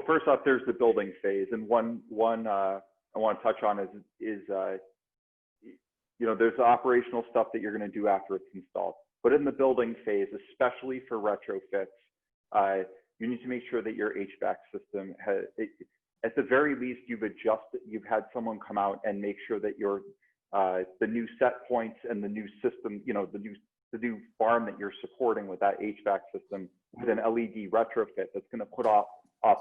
first off, there's the building phase, and one I want to touch on is you know, there's the operational stuff that you're going to do after it's installed. But in the building phase, especially for retrofits, you need to make sure that your HVAC system has, at the very least, you've had someone come out and make sure that your the new set points and the new system, you know, the new farm that you're supporting with that HVAC system with an LED retrofit that's going to put off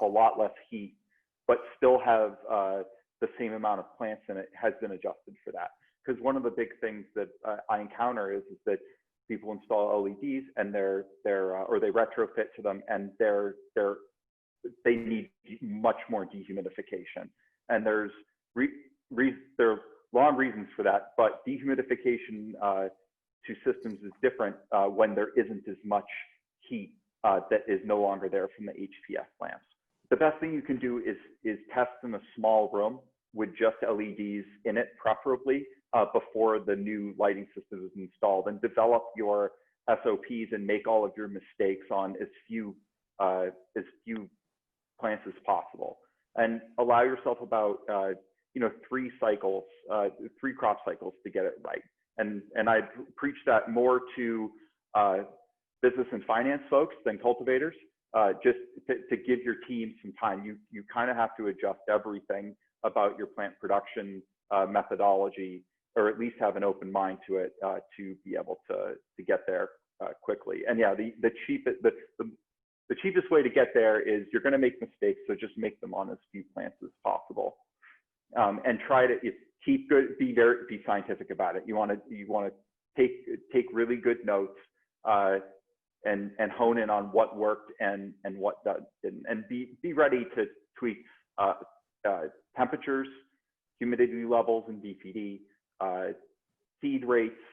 a lot less heat, but still have the same amount of plants in it, has been adjusted for that. Because one of the big things that I encounter is that people install LEDs and or they retrofit to them, and they need much more dehumidification. And there's long reasons for that, but dehumidification to systems is different when there isn't as much heat that is no longer there from the HPS lamps. The best thing you can do is test in a small room with just LEDs in it, preferably, before the new lighting system is installed, and develop your SOPs and make all of your mistakes on as few plants as possible, and allow yourself about 3 crop cycles to get it right. And I preach that more to business and finance folks than cultivators, just to give your team some time. You kind of have to adjust everything about your plant production methodology, or at least have an open mind to it, to be able to get there quickly. And yeah, the cheapest way to get there is you're going to make mistakes, so just make them on as few plants as possible, and try to keep good, be scientific about it. You want to take really good notes, and hone in on what worked and what didn't, and be ready to tweak temperatures, humidity levels, and BPD, seed rates,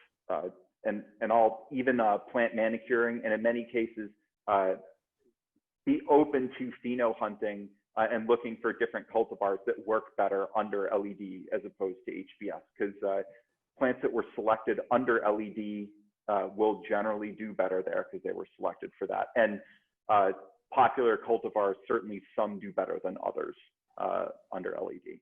and all, even plant manicuring, and in many cases, be open to pheno hunting and looking for different cultivars that work better under LED as opposed to HPS, because plants that were selected under LED will generally do better there because they were selected for that. And popular cultivars, certainly some do better than others under LED.